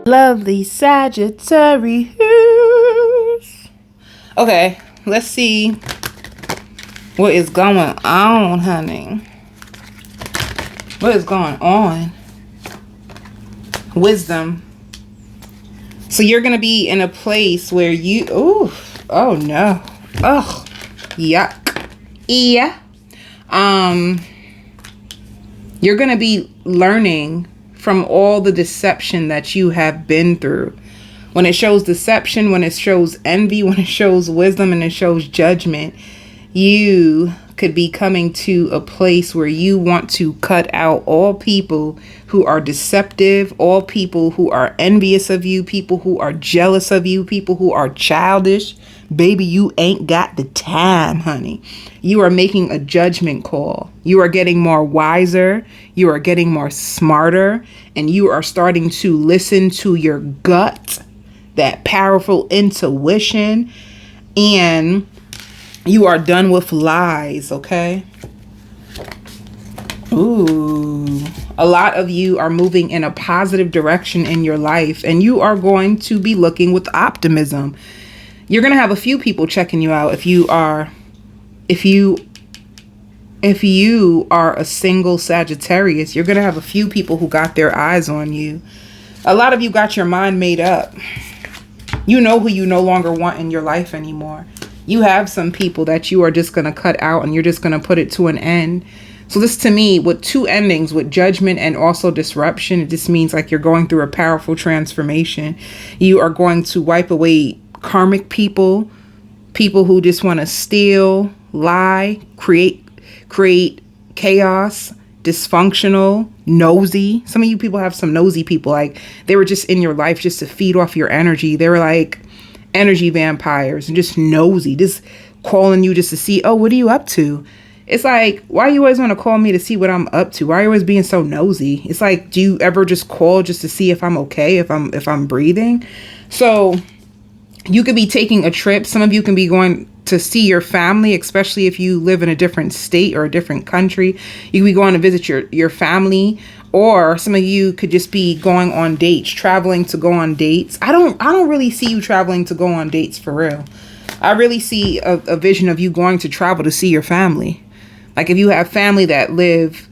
Lovely Sagittarius. Okay, let's see what is going on, honey. What is going on? Wisdom. So you're going to be in a place where you... oh no. Oh, yuck. Yeah. You're going to be learning from all the deception that you have been through. When it shows deception, when it shows envy, when it shows wisdom, and it shows judgment, you could be coming to a place where you want to cut out all people who are deceptive, all people who are envious of you, people who are jealous of you, people who are childish. Baby, you ain't got the time, honey. You are making a judgment call. You are getting more wiser. You are getting more smarter. And you are starting to listen to your gut, that powerful intuition. And you are done with lies, okay? Ooh. A lot of you are moving in a positive direction in your life. And you are going to be looking with optimism. You're going to have a few people checking you out if you are a single Sagittarius. You're going to have a few people who got their eyes on you. A lot of you got your mind made up. You know who you no longer want in your life anymore. You have some people that you are just going to cut out and you're just going to put it to an end. So this, to me, with two endings, with judgment and also disruption, it just means like you're going through a powerful transformation. You are going to wipe away karmic people who just want to steal, lie, create chaos, dysfunctional, nosy. Some of you people have some nosy people, like they were just in your life just to feed off your energy. They were like energy vampires and just nosy, just calling you just to see, oh, what are you up to? It's like, why you always want to call me to see what I'm up to? Why are you always being so nosy? It's like, do you ever just call just to see if I'm okay, if I'm breathing? So you could be taking a trip. Some of you can be going to see your family, especially if you live in a different state or a different country. You could be going to visit your family, or some of you could just be going on dates, traveling to go on dates. I don't really see you traveling to go on dates for real. I really see a vision of you going to travel to see your family. Like if you have family that live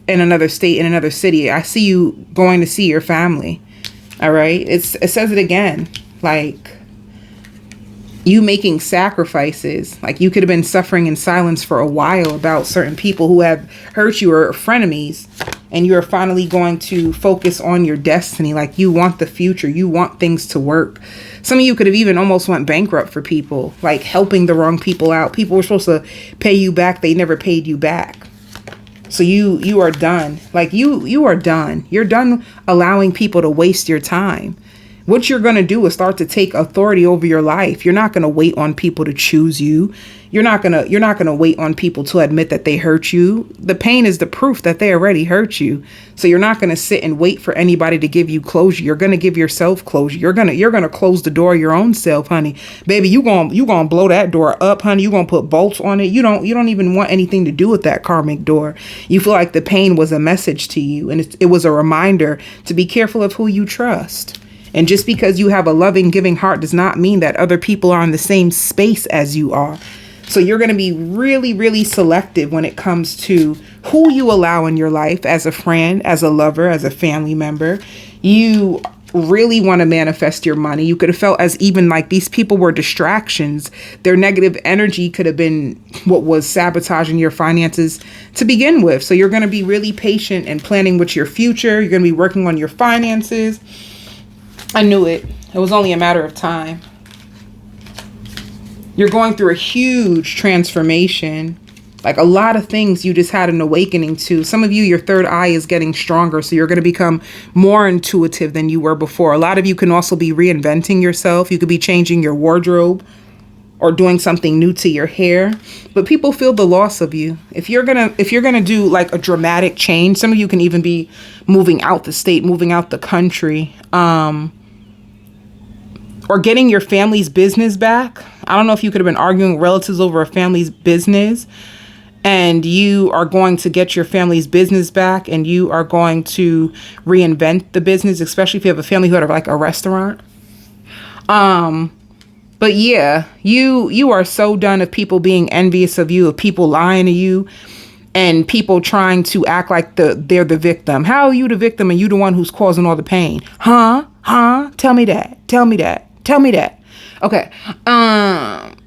in another state, in another city, I see you going to see your family. All right. It says it again, like you making sacrifices. Like you could have been suffering in silence for a while about certain people who have hurt you or frenemies, and you are finally going to focus on your destiny. Like you want the future, you want things to work. Some of you could have even almost went bankrupt for people, like helping the wrong people out. People were supposed to pay you back, they never paid you back. So you are done. Like you are done. You're done allowing people to waste your time. What you're going to do is start to take authority over your life. You're not going to wait on people to choose you. You're not going to wait on people to admit that they hurt you. The pain is the proof that they already hurt you. So you're not going to sit and wait for anybody to give you closure. You're going to give yourself closure. You're going to close the door your own self, honey. Baby, you going to blow that door up, honey. You're going to put bolts on it. You don't even want anything to do with that karmic door. You feel like the pain was a message to you, and it was a reminder to be careful of who you trust. And just because you have a loving, giving heart does not mean that other people are in the same space as you are. So you're going to be really, really selective when it comes to who you allow in your life as a friend, as a lover, as a family member. You really want to manifest your money. You could have felt as even like these people were distractions. Their negative energy could have been what was sabotaging your finances to begin with. So you're going to be really patient and planning with your future. You're going to be working on your finances. I knew it. It was only a matter of time. You're going through a huge transformation. Like a lot of things you just had an awakening to. Some of you, your third eye is getting stronger. So you're going to become more intuitive than you were before. A lot of you can also be reinventing yourself. You could be changing your wardrobe or doing something new to your hair. But people feel the loss of you. If you're gonna do like a dramatic change, some of you can even be moving out the state, moving out the country. Or getting your family's business back. I don't know if you could have been arguing with relatives over a family's business. and you are going to get your family's business back, and you are going to reinvent the business, especially if you have a family who had like a restaurant. But yeah, you are so done of people being envious of you, of people lying to you, and people trying to act like they're the victim. How are you the victim and you the one who's causing all the pain? Huh? Tell me that. Okay.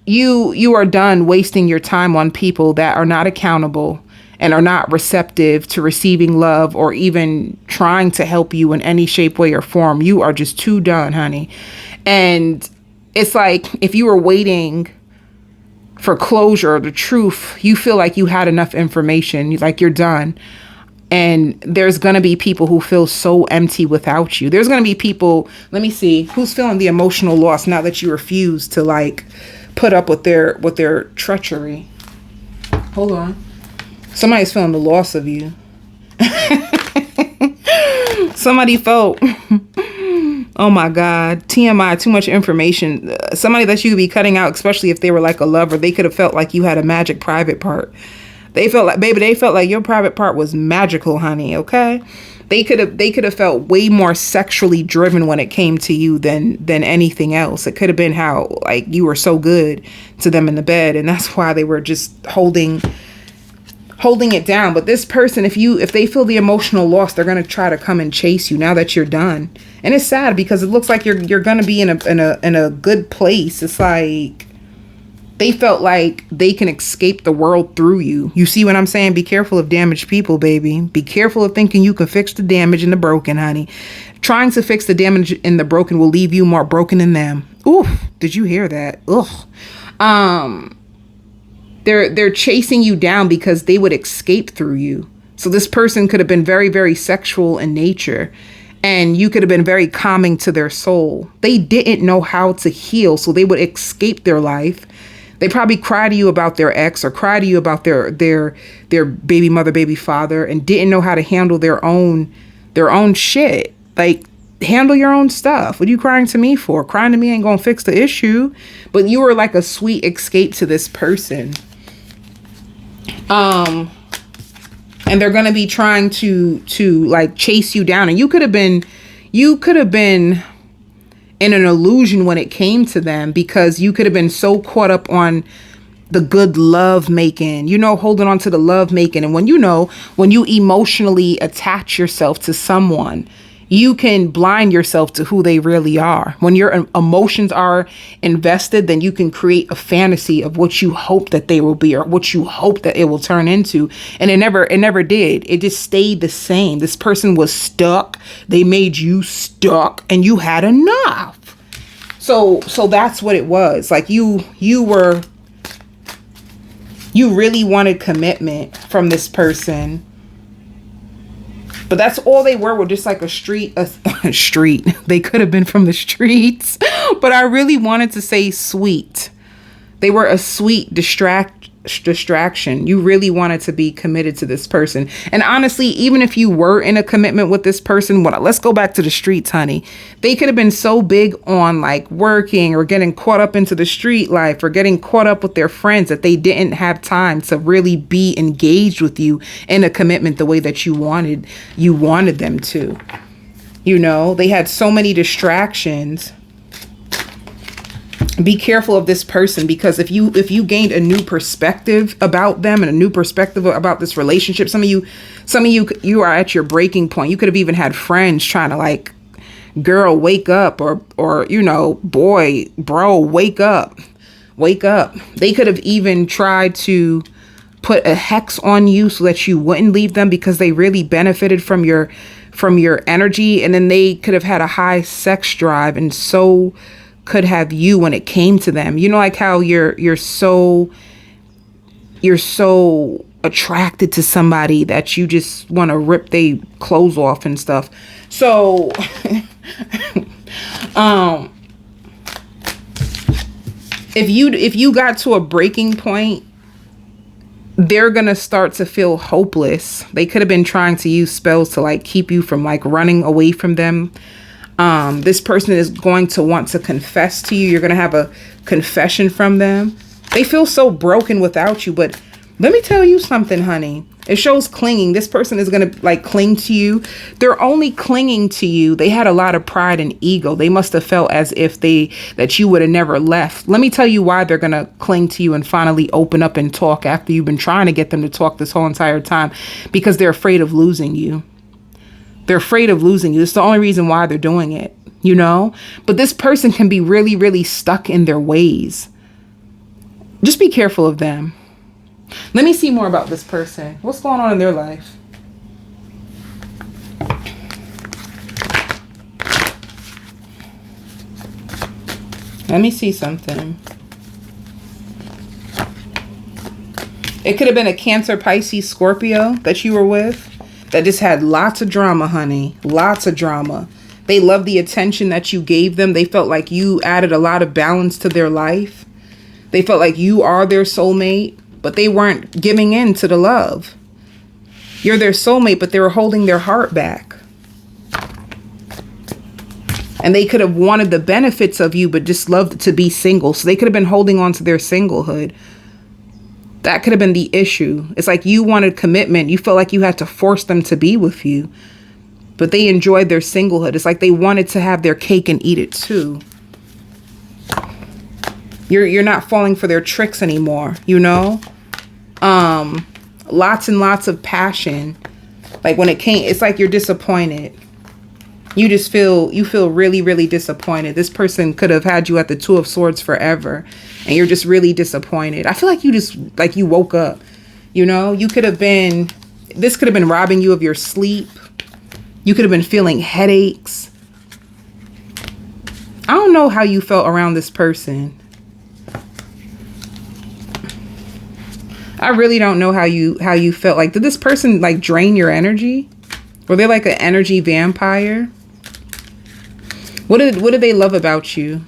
You are done wasting your time on people that are not accountable and are not receptive to receiving love or even trying to help you in any shape, way, or form. You are just too done, honey. And it's like if you were waiting for closure or the truth, you feel like you had enough information, like you're done. And there's going to be people who feel so empty without you. There's going to be people, let me see, who's feeling the emotional loss now that you refuse to like put up with their treachery. Hold on. Somebody's feeling the loss of you. Somebody felt, oh my God, TMI, too much information. Somebody that you could be cutting out, especially if they were like a lover, they could have felt like you had a magic private part. They felt like your private part was magical, honey. Okay. They could have felt way more sexually driven when it came to you than anything else. It could have been how like you were so good to them in the bed. And that's why they were just holding it down. But this person, if they feel the emotional loss, they're going to try to come and chase you now that you're done. And it's sad because it looks like you're going to be in a good place. It's like they felt like they can escape the world through you. You see what I'm saying? Be careful of damaged people, baby. Be careful of thinking you can fix the damage and the broken, honey. Trying to fix the damage and the broken will leave you more broken than them. Oof. Did you hear that? Ugh. They're chasing you down because they would escape through you. So this person could have been very, very sexual in nature, and you could have been very calming to their soul. They didn't know how to heal, so they would escape their life. They probably cry to you about their ex or cry to you about their baby mother, baby father, and didn't know how to handle their own shit. Like, handle your own stuff. What are you crying to me for? Crying to me ain't gonna fix the issue. But you were like a sweet escape to this person. And they're gonna be trying to like chase you down. And you could have been in an illusion when it came to them, because you could have been so caught up on the good love making, holding on to the love making. And when you emotionally attach yourself to someone, you can blind yourself to who they really are. When your emotions are invested, then you can create a fantasy of what you hope that they will be or what you hope that it will turn into. And it never did. It just stayed the same. This person was stuck. They made you stuck and you had enough. So that's what it was. Like you really wanted commitment from this person. But that's all they were just like a street. They could have been from the streets. But I really wanted to say sweet. They were a sweet distraction. You really wanted to be committed to this person. And honestly, even if you were in a commitment with this person, let's go back to the streets, honey. They could have been so big on like working or getting caught up into the street life or getting caught up with their friends that they didn't have time to really be engaged with you in a commitment the way that you wanted them to. They had so many distractions. Be careful of this person, because if you gained a new perspective about them and a new perspective about this relationship, some of you are at your breaking point. You could have even had friends trying to like, girl, wake up, or boy, bro, wake up. They could have even tried to put a hex on you so that you wouldn't leave them, because they really benefited from your energy, and then they could have had a high sex drive and so could have you when it came to them. Like how you're so attracted to somebody that you just want to rip their clothes off and stuff. So if you got to a breaking point, they're gonna start to feel hopeless. They could have been trying to use spells to like keep you from like running away from them. This person is going to want to confess to you. You're going to have a confession from them. They feel so broken without you, but Let me tell you something, honey. It shows clinging. This person is going to like cling to you. They're only clinging to you. They had a lot of pride and ego. They must have felt as if that you would have never left. Let me tell you why they're going to cling to you and finally open up and talk after you've been trying to get them to talk this whole entire time, because they're afraid of losing you. They're afraid of losing you. It's the only reason why they're doing it, you know? But this person can be really, really stuck in their ways. Just be careful of them. Let me see more about this person. What's going on in their life? Let me see something. It could have been a Cancer, Pisces, Scorpio that you were with that just had lots of drama, honey. Lots of drama. They loved the attention that you gave them. They felt like you added a lot of balance to their life. They felt like you are their soulmate, but they weren't giving in to the love. You're their soulmate, but they were holding their heart back. And they could have wanted the benefits of you, but just loved to be single. So they could have been holding on to their singlehood. That could have been the issue. It's like you wanted commitment. You felt like you had to force them to be with you. But they enjoyed their singlehood. It's like they wanted to have their cake and eat it too. You're not falling for their tricks anymore, you know? Lots and lots of passion. Like when it came, it's like you're disappointed. You feel really, really disappointed. This person could have had you at the Two of Swords forever, and you're just really disappointed. I feel like you woke up, you know? This could have been robbing you of your sleep. You could have been feeling headaches. I don't know how you felt around this person. I really don't know how you felt. Like, did this person like drain your energy? Were they like an energy vampire? What did they love about you?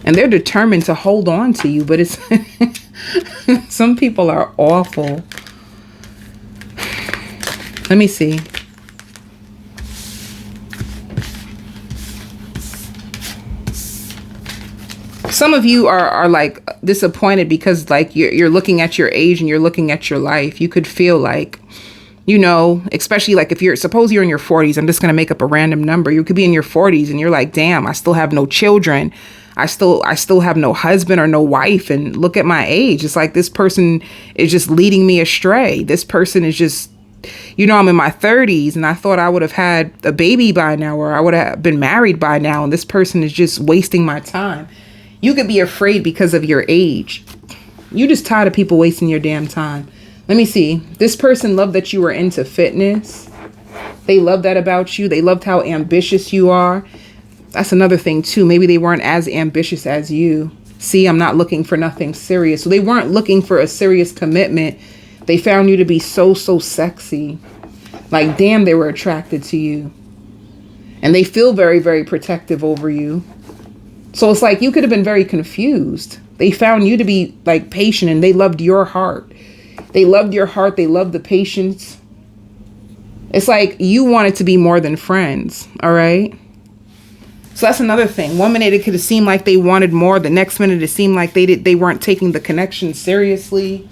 And they're determined to hold on to you, but it's some people are awful. Let me see. Some of you are like disappointed because like you're looking at your age and you're looking at your life. You could feel like, you know, especially like suppose you're in your 40s. I'm just going to make up a random number. You could be in your 40s and you're like, damn, I still have no children. I still have no husband or no wife. And look at my age. It's like this person is just leading me astray. This person is just, you know, I'm in my 30s and I thought I would have had a baby by now, or I would have been married by now. And this person is just wasting my time. You could be afraid because of your age. You just tired of people wasting your damn time. Let me see. This person loved that you were into fitness. They loved that about you. They loved how ambitious you are. That's another thing too. Maybe they weren't as ambitious as you. See, I'm not looking for nothing serious. So they weren't looking for a serious commitment. They found you to be so sexy. Like, damn, they were attracted to you. And they feel very, very protective over you. So it's like you could have been very confused. They found you to be like patient, and they loved your heart. They loved your heart. They loved the patience. It's like you wanted to be more than friends. All right. So that's another thing. 1 minute it could have seemed like they wanted more. The next minute it seemed like they weren't taking the connection seriously.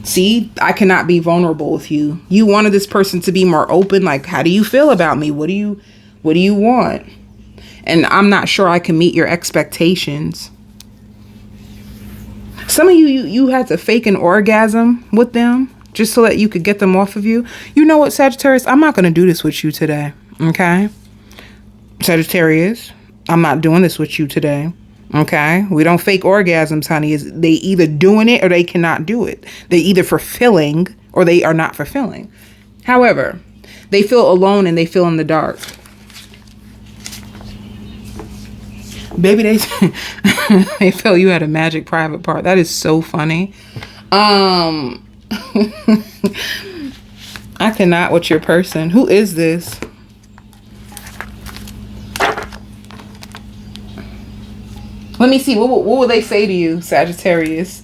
See, I cannot be vulnerable with you. You wanted this person to be more open. Like, how do you feel about me? What do you want? And I'm not sure I can meet your expectations. Some of you had to fake an orgasm with them just so that you could get them off of you. You know what, Sagittarius? I'm not going to do this with you today. Okay? Sagittarius, I'm not doing this with you today. Okay, we don't fake orgasms, honey. They either doing it or they cannot do it. They either fulfilling or they are not fulfilling. However, they feel alone and they feel in the dark. Baby, they feel you had a magic private part. That is so funny. I cannot with your person. Who is this? Let me see. What will they say to you, Sagittarius?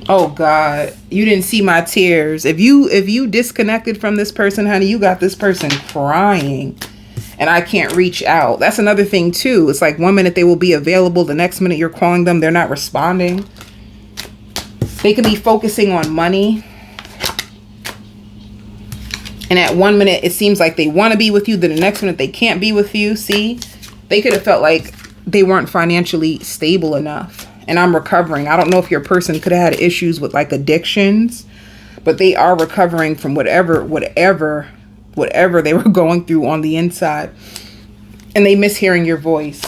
Oh, God. You didn't see my tears. If you disconnected from this person, honey, you got this person crying. and I can't reach out. That's another thing too. It's like 1 minute they will be available, the next minute you're calling them, they're not responding. They can be focusing on money. And at 1 minute, it seems like they want to be with you. Then the next minute, they can't be with you. See, they could have felt like they weren't financially stable enough. And I'm recovering. I don't know if your person could have had issues with like addictions, but they are recovering from whatever they were going through on the inside. And they miss hearing your voice.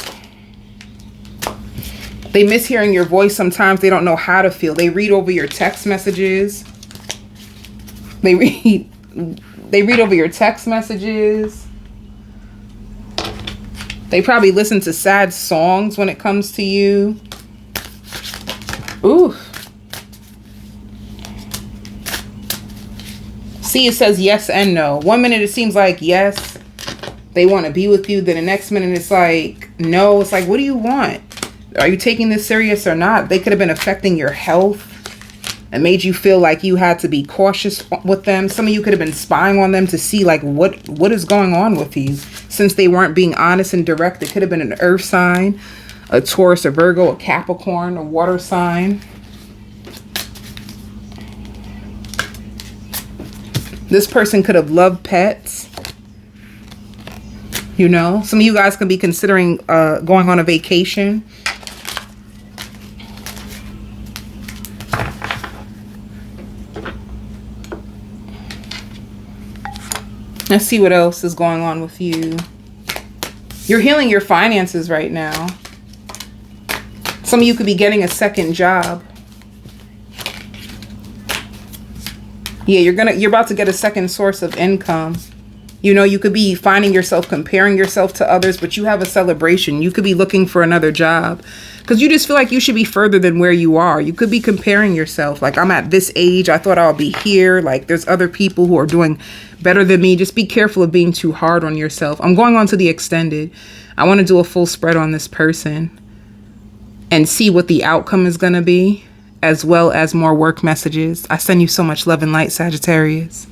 They miss hearing your voice. Sometimes they don't know how to feel. They read over your text messages. They read over your text messages. They probably listen to sad songs when it comes to you. Ooh. See, it says yes and no. 1 minute it seems like yes, they want to be with you. Then the next minute it's like no. It's like, what do you want? Are you taking this serious or not? They could have been affecting your health and made you feel like you had to be cautious with them. Some of you could have been spying on them to see like what is going on with you, since they weren't being honest and direct. It could have been an earth sign, a Taurus, a Virgo, a Capricorn, a water sign. This person could have loved pets. You know, some of you guys could be considering going on a vacation. Let's see what else is going on with you. You're healing your finances right now. Some of you could be getting a second job. Yeah, you're about to get a second source of income. You know, you could be finding yourself comparing yourself to others, but you have a celebration. You could be looking for another job because you just feel like you should be further than where you are. You could be comparing yourself. Like, I'm at this age. I thought I'll be here. Like, there's other people who are doing better than me. Just be careful of being too hard on yourself. I'm going on to the extended. I want to do a full spread on this person and see what the outcome is going to be, as well as more work messages. I send you so much love and light, Sagittarius.